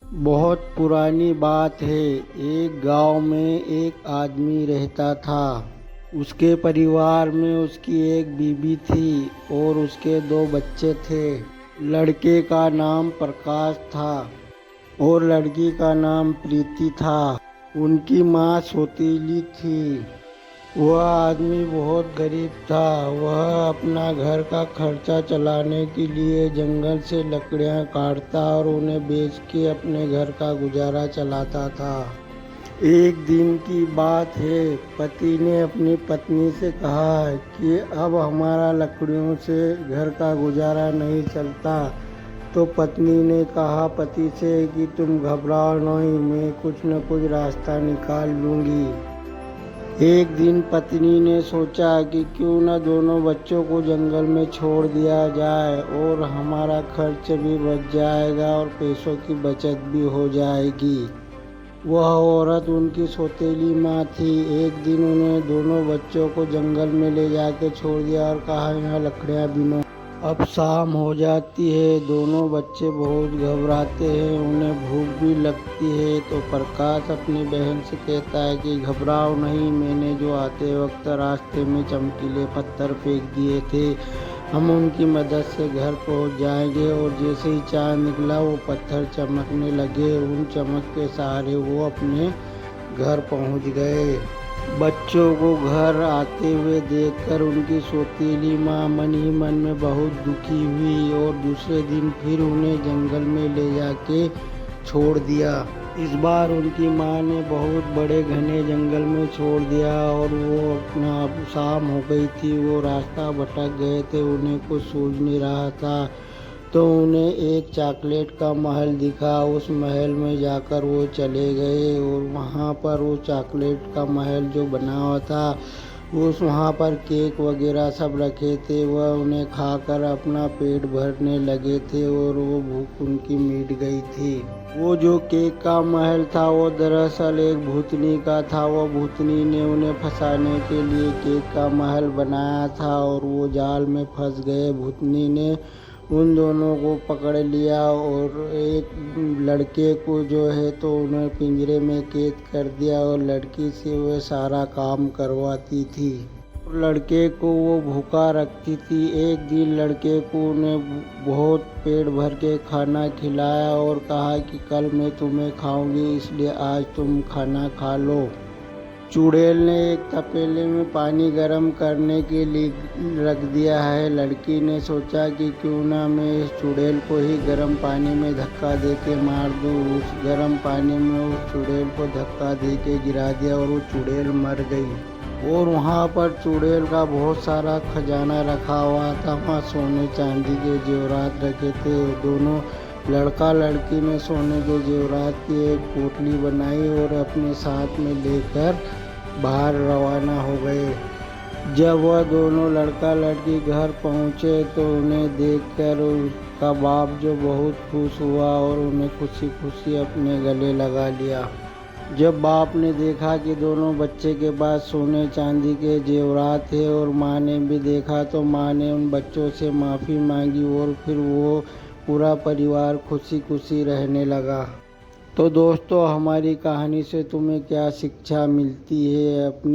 बहुत पुरानी बात है। एक गांव में एक आदमी रहता था। उसके परिवार में उसकी एक बीवी थी और उसके दो बच्चे थे। लड़के का नाम प्रकाश था और लड़की का नाम प्रीति था। उनकी माँ सौतेली थी। वह आदमी बहुत गरीब था। वह अपना घर का खर्चा चलाने के लिए जंगल से लकड़ियां काटता और उन्हें बेच के अपने घर का गुजारा चलाता था। एक दिन की बात है, पति ने अपनी पत्नी से कहा कि अब हमारा लकड़ियों से घर का गुजारा नहीं चलता। तो पत्नी ने कहा पति से कि तुम घबराओ नहीं, मैं कुछ न कुछ रास्ता निकाल लूँगी। एक दिन पत्नी ने सोचा कि क्यों न दोनों बच्चों को जंगल में छोड़ दिया जाए और हमारा खर्च भी बच जाएगा और पैसों की बचत भी हो जाएगी। वह औरत उनकी सौतेली माँ थी। एक दिन उन्हें दोनों बच्चों को जंगल में ले जाकर छोड़ दिया और कहा यहाँ लकड़ियाँ बीनो। अब शाम हो जाती है। दोनों बच्चे बहुत घबराते हैं, उन्हें भूख भी लगती है। तो प्रकाश अपनी बहन से कहता है कि घबराओ नहीं, मैंने जो आते वक्त रास्ते में चमकीले पत्थर फेंक दिए थे, हम उनकी मदद से घर पहुंच जाएंगे। और जैसे ही चांद निकला वो पत्थर चमकने लगे। उन चमक के सहारे वो अपने घर पहुंच गए। बच्चों को घर आते हुए देखकर उनकी सौतेली माँ मन ही मन में बहुत दुखी हुई और दूसरे दिन फिर उन्हें जंगल में ले जाके छोड़ दिया। इस बार उनकी माँ ने बहुत बड़े घने जंगल में छोड़ दिया और वो अपना शाम हो गई थी। वो रास्ता भटक गए थे, उन्हें कुछ सूझ नहीं रहा था। तो उन्हें एक चॉकलेट का महल दिखा। उस महल में जाकर वो चले गए और वहाँ पर वो चॉकलेट का महल जो बना हुआ था, वहाँ पर केक वगैरह सब रखे थे। वह उन्हें खाकर अपना पेट भरने लगे थे और वो भूख उनकी मिट गई थी। वो जो केक का महल था वो दरअसल एक भूतनी का था। वो भूतनी ने उन्हें फंसाने के लिए केक का महल बनाया था और वो जाल में फंस गए। भूतनी ने उन दोनों को पकड़ लिया और एक लड़के को जो है तो उन्हें पिंजरे में कैद कर दिया और लड़की से वह सारा काम करवाती थी। लड़के को वो भूखा रखती थी। एक दिन लड़के को उन्हें बहुत पेट भर के खाना खिलाया और कहा कि कल मैं तुम्हें खाऊंगी, इसलिए आज तुम खाना खा लो। चुड़ैल ने एक तपेले में पानी गर्म करने के लिए रख दिया है। लड़की ने सोचा कि क्यों ना मैं इस चुड़ैल को ही गर्म पानी में धक्का दे के मार दूँ। उस गर्म पानी में उस चुड़ैल को धक्का दे के गिरा दिया और वो चुड़ैल मर गई। और वहाँ पर चुड़ैल का बहुत सारा खजाना रखा हुआ था। वहाँ सोने चांदी के जेवरात रखे थे। दोनों लड़का लड़की ने सोने के जेवरात की एक पोटली बनाई और अपने साथ में लेकर बाहर रवाना हो गए। जब वह दोनों लड़का लड़की घर पहुँचे तो उन्हें देखकर उसका बाप जो बहुत खुश हुआ और उन्हें खुशी खुशी अपने गले लगा लिया। जब बाप ने देखा कि दोनों बच्चे के पास सोने चांदी के जेवरात थे और माँ ने भी देखा, तो माँ ने उन बच्चों से माफ़ी मांगी और फिर वो पूरा परिवार खुशी खुशी रहने लगा। तो दोस्तों, हमारी कहानी से तुम्हें क्या शिक्षा मिलती है? अपनी